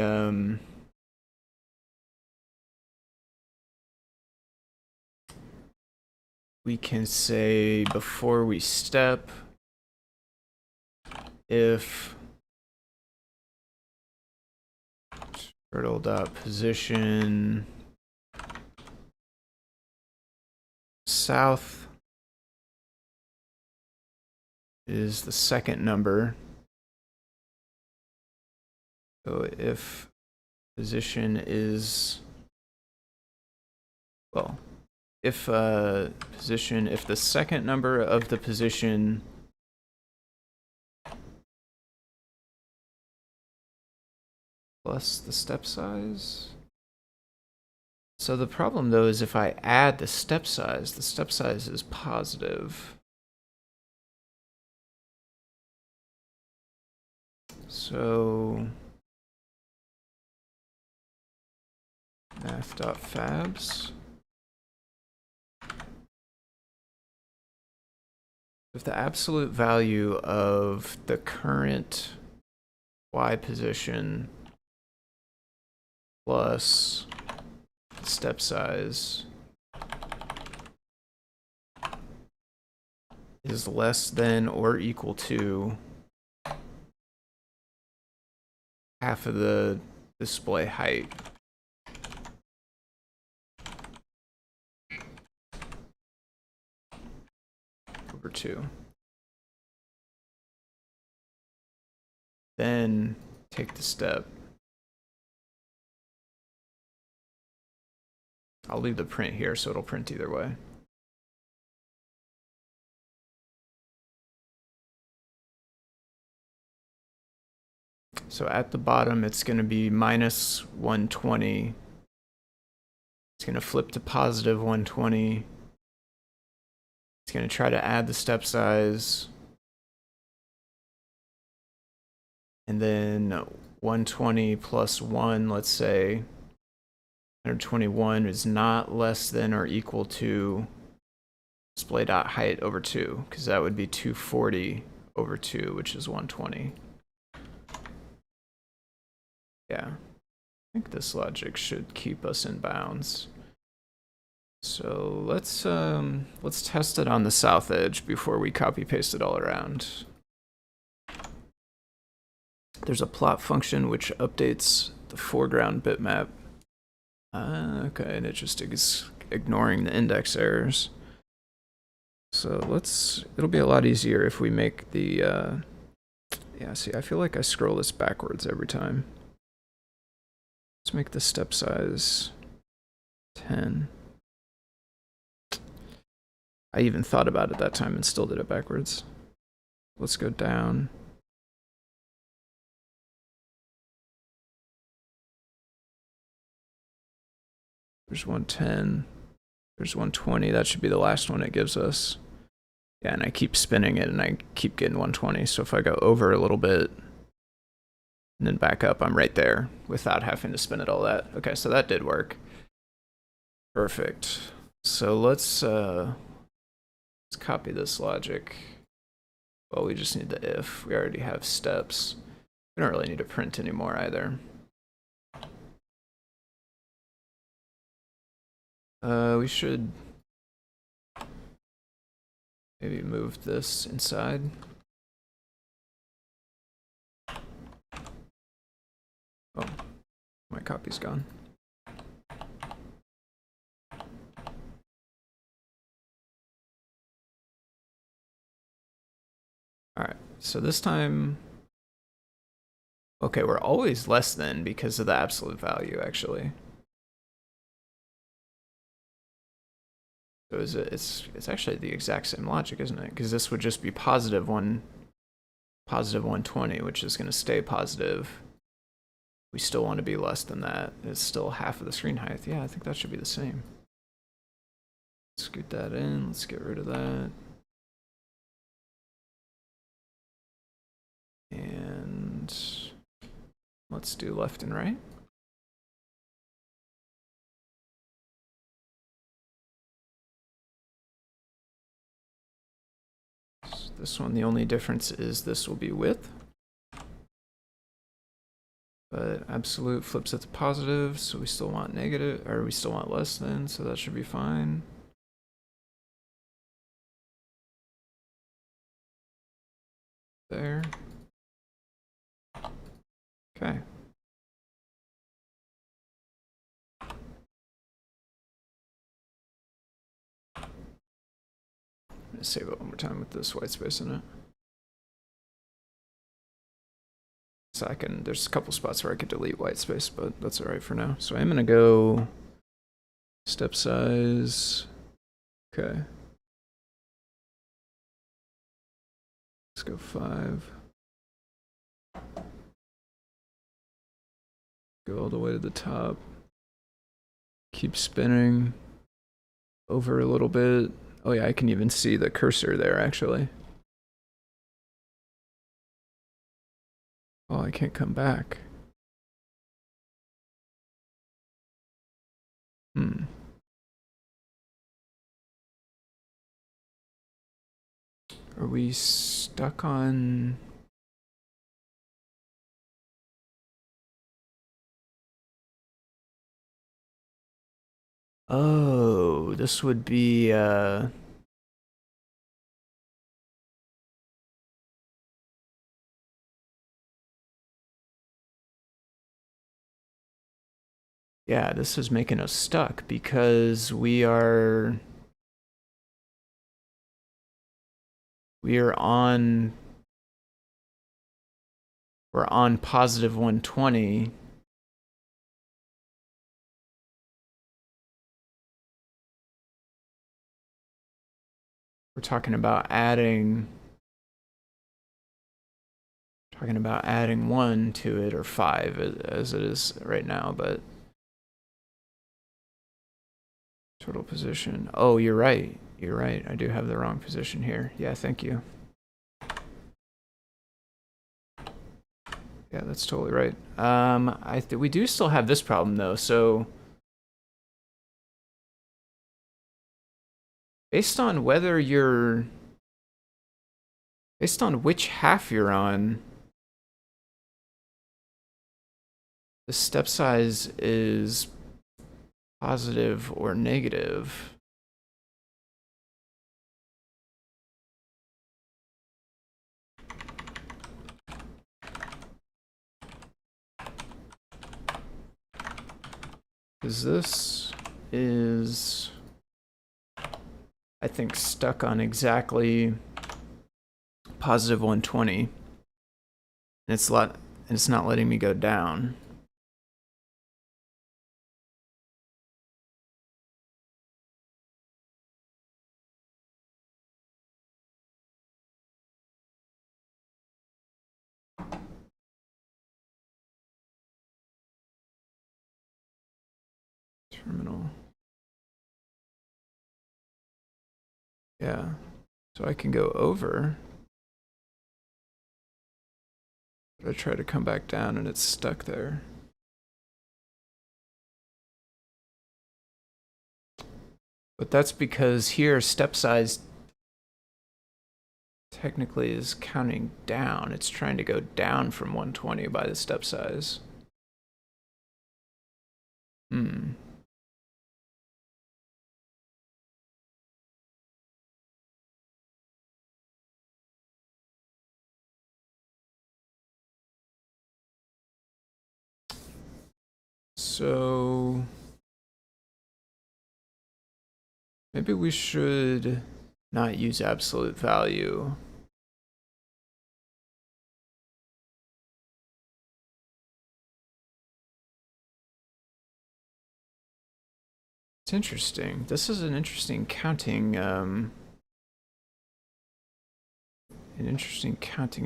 before we step, if turtle.position south is the second number. So if position is, well, if position, if the second number of the position plus the step size. So the problem though is if I add the step size is positive. So math.fabs. If the absolute value of the current y position plus step size is less than or equal to half of the display height, over 2. Then take the step. I'll leave the print here so it'll print either way. So at the bottom, it's going to be minus 120. It's going to flip to positive 120. It's going to try to add the step size. And then 120 plus 1, let's say 121 is not less than or equal to display.height over 2, because that would be 240 over 2, which is 120. Yeah, I think this logic should keep us in bounds. So let's test it on the south edge before we copy paste it all around. There's a plot function which updates the foreground bitmap. Okay, and it just is ignoring the index errors. So it'll be a lot easier if we make the, yeah, see, I feel like I scroll this backwards every time. Let's make the step size 10. I even thought about it that time and still did it backwards. Let's go down. There's 110. There's 120. That should be the last one it gives us. Yeah, and I keep spinning it and I keep getting 120. So if I go over a little bit and then back up, I'm right there without having to spin it all that. Okay, so that did work. Perfect. So let's copy this logic. Well, we just need the if. We already have steps. We don't really need to print anymore either. We should maybe move this inside. Oh, my copy's gone. All right, so this time, okay, we're always less than because of the absolute value, actually. So it's actually the exact same logic, isn't it? Because this would just be positive 120, which is going to stay positive. We still want to be less than that. It's still half of the screen height. Yeah, I think that should be the same. Scoot that in. Let's get rid of that. And let's do left and right. This one, the only difference is this will be width. But absolute flips it to positive, so we still want negative, or we still want less than, so that should be fine. There. Okay. I'm gonna save it one more time with this white space in it. So there's a couple spots where I could delete white space, but that's all right for now. So I'm gonna go step size. Okay. Let's go 5. Go all the way to the top. Keep spinning over a little bit. Oh yeah, I can even see the cursor there actually. Oh, I can't come back. Are we stuck on... Oh, this would be, yeah, this is making us stuck because we're on positive 120. We're talking about adding 1 to it, or 5 as it is right now, but total position. Oh, you're right. You're right. I do have the wrong position here. Yeah, thank you. Yeah, that's totally right. We do still have this problem though. So based on which half you're on, the step size is positive or negative. Because this is, I think, stuck on exactly positive 120. And it's not letting me go down. Terminal. Yeah, so I can go over. But I try to come back down and it's stuck there. But that's because here step size technically is counting down. It's trying to go down from 120 by the step size. So maybe we should not use absolute value. It's interesting. This is an interesting counting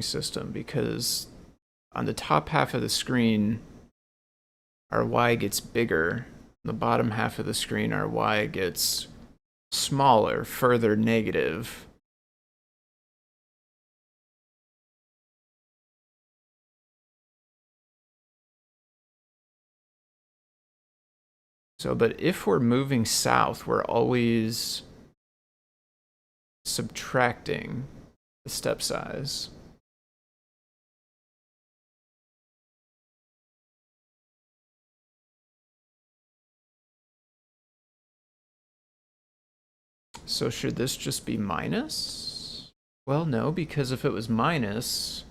system, because on the top half of the screen our y gets bigger. On the bottom half of the screen our y gets smaller, further negative. So, but if we're moving south, we're always subtracting the step size. So should this just be minus? Well, no, because if it was minus,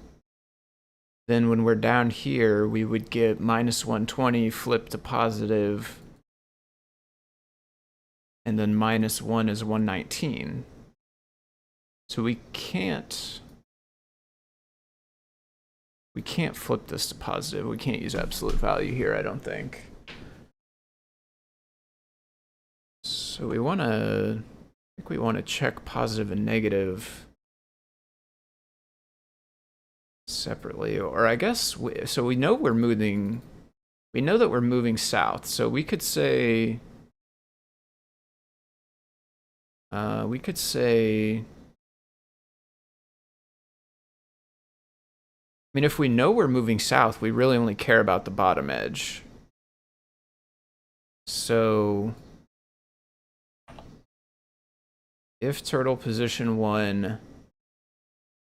then when we're down here, we would get minus 120 flipped to positive, and then minus 1 is 119. So we can't flip this to positive. We can't use absolute value here, I don't think. So we want to, I think we want to check positive and negative separately, or I guess so we know we're moving, we know that we're moving south, so we could say I mean, if we know we're moving south, we really only care about the bottom edge. So if turtle position 1,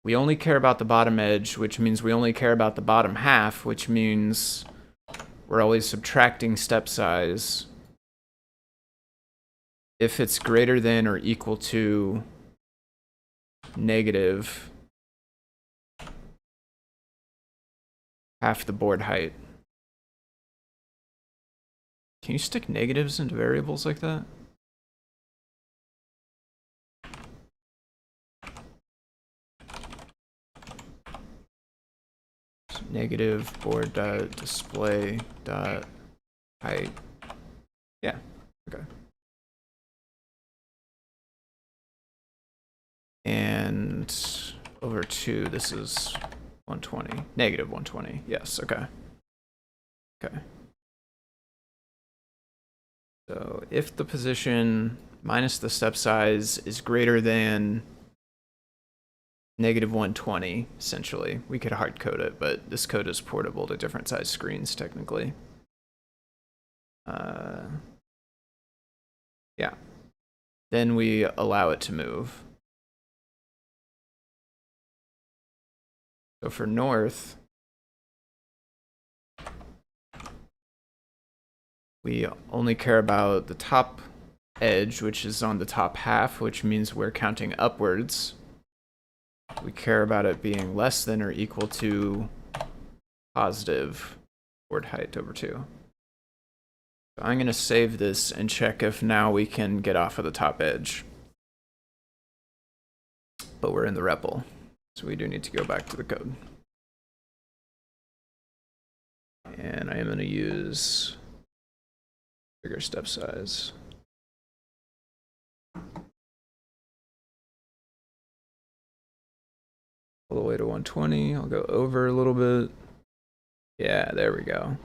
we only care about the bottom edge, which means we only care about the bottom half, which means we're always subtracting step size. If it's greater than or equal to negative half the board height. Can you stick negatives into variables like that? Negative board dot display dot height. Yeah, okay. And over 2, this is 120, negative 120. Yes, okay. Okay. So if the position minus the step size is greater than negative 120, essentially, we could hard code it, but this code is portable to different size screens technically. Yeah. Then we allow it to move. So for north, we only care about the top edge, which is on the top half, which means we're counting upwards. We care about it being less than or equal to positive board height over 2. So I'm going to save this and check if now we can get off of the top edge. But we're in the REPL, so we do need to go back to the code. And I am going to use bigger step size. All the way to 120. I'll go over a little bit. Yeah, there we go.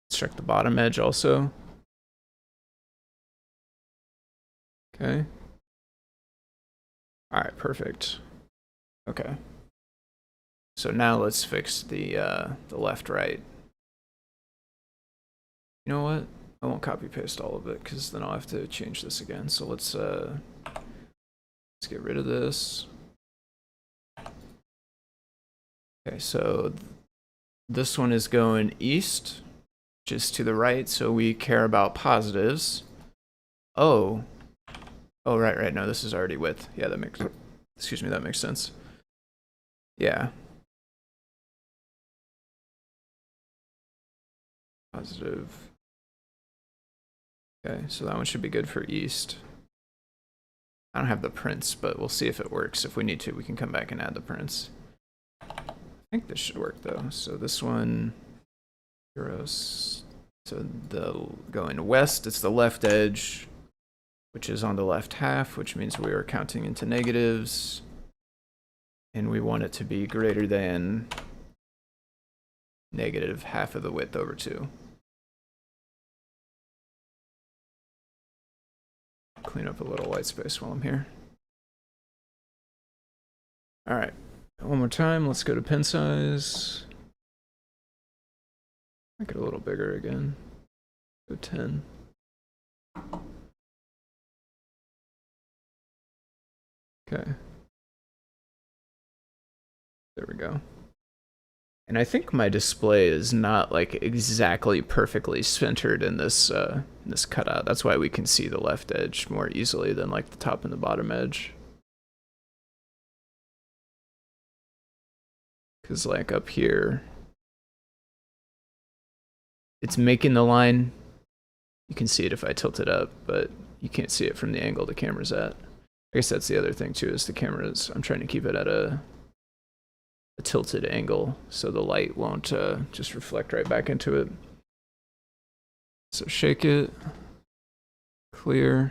Let's check the bottom edge also. Okay. All right, perfect. Okay. So now let's fix the left right. You know what? I won't copy paste all of it because then I'll have to change this again. So let's get rid of this. Okay, so this one is going east, just to the right, so we care about positives. Oh, right. No, this is already width. Yeah, that makes. Excuse me, that makes sense. Yeah. Positive. Okay, so that one should be good for east. I don't have the prints, but we'll see if it works. If we need to, we can come back and add the prints. I think this should work though. So this one, euros. So the going west, it's the left edge, which is on the left half, which means we are counting into negatives. And we want it to be greater than negative half of the width over 2. Clean up a little white space while I'm here. All right, one more time. Let's go to pen size. Make it a little bigger again. Go 10. Okay. There we go. And I think my display is not like exactly perfectly centered in this this cutout. That's why we can see the left edge more easily than like the top and the bottom edge. Because like up here, it's making the line. You can see it if I tilt it up, but you can't see it from the angle the camera's at. I guess that's the other thing too, is the camera's, I'm trying to keep it at a tilted angle so the light won't just reflect right back into it. So shake it, clear.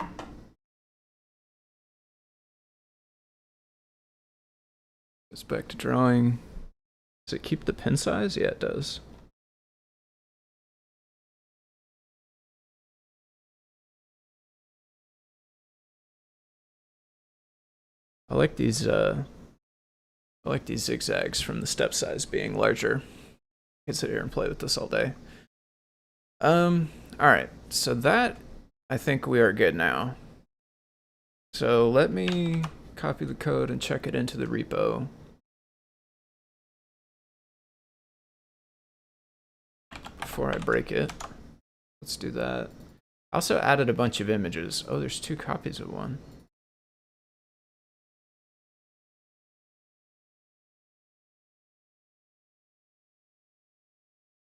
Goes back to drawing. Does it keep the pen size? Yeah, it does. I like these zigzags from the step size being larger. I can sit here and play with this all day. Alright, so that, I think we are good now. So let me copy the code and check it into the repo. Before I break it. Let's do that. I also added a bunch of images. Oh, there's 2 copies of one.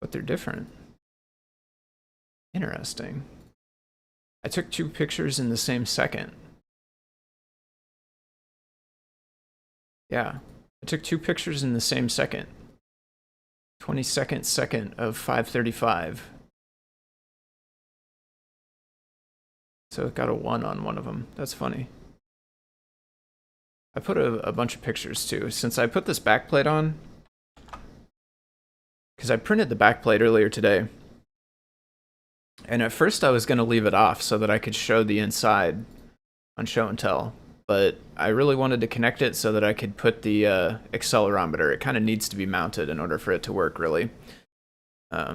But they're different. Interesting. I took 2 pictures in the same second. Yeah, I took 2 pictures in the same second. 22nd second of 5:35. So it got a 1 on one of them. That's funny. I put a bunch of pictures too. Since I put this backplate on, because I printed the backplate earlier today, and at first I was going to leave it off so that I could show the inside on show and tell, but I really wanted to connect it so that I could put the accelerometer. It kind of needs to be mounted in order for it to work, really.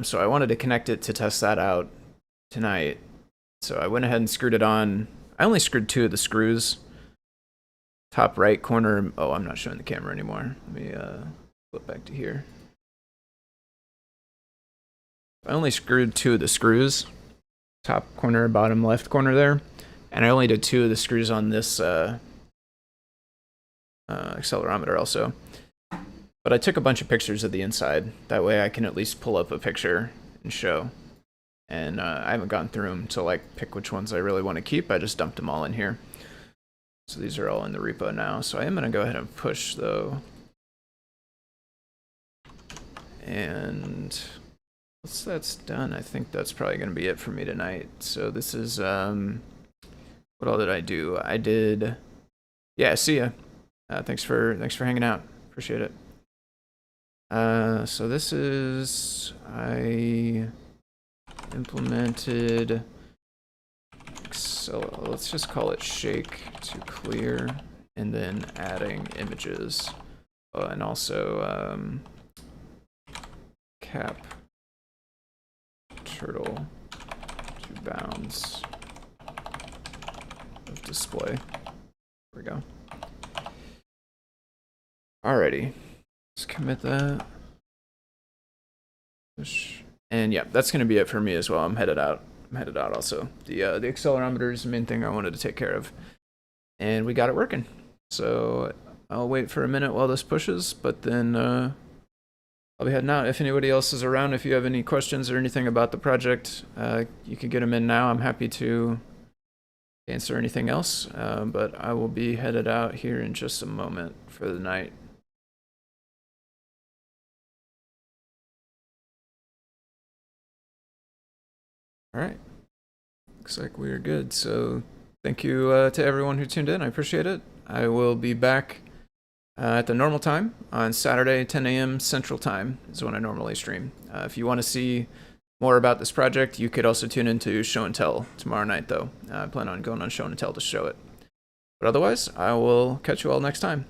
So I wanted to connect it to test that out tonight. So I went ahead and screwed it on. I only screwed 2 of the screws. Top right corner. Oh, I'm not showing the camera anymore. Let me flip back to here. I only screwed 2 of the screws. Top corner, bottom left corner there. And I only did 2 of the screws on this accelerometer also. But I took a bunch of pictures of the inside. That way I can at least pull up a picture and show. And I haven't gone through them to like pick which ones I really want to keep. I just dumped them all in here. So these are all in the repo now. So I am going to go ahead and push though. And once that's done, I think that's probably going to be it for me tonight. So this is, what all did I do? I did, yeah, see ya. Thanks for hanging out. Appreciate it. So this is, I implemented let's just call it shake to clear, and then adding images, and also cap turtle to bounds of display. There we go. Alrighty, let's commit that. And yeah, that's gonna be it for me as well. I'm headed out. Also. The accelerometer is the main thing I wanted to take care of, and we got it working. So I'll wait for a minute while this pushes, but then I'll be heading out. If anybody else is around, if you have any questions or anything about the project, you can get them in now. I'm happy to answer anything else, but I will be headed out here in just a moment for the night. All right, looks like we're good. So thank you to everyone who tuned in. I appreciate it. I will be back at the normal time on Saturday, 10 a.m. Central Time is when I normally stream. If you want to see more about this project, you could also tune into Show and Tell tomorrow night, though. I plan on going on Show and Tell to show it. But otherwise, I will catch you all next time.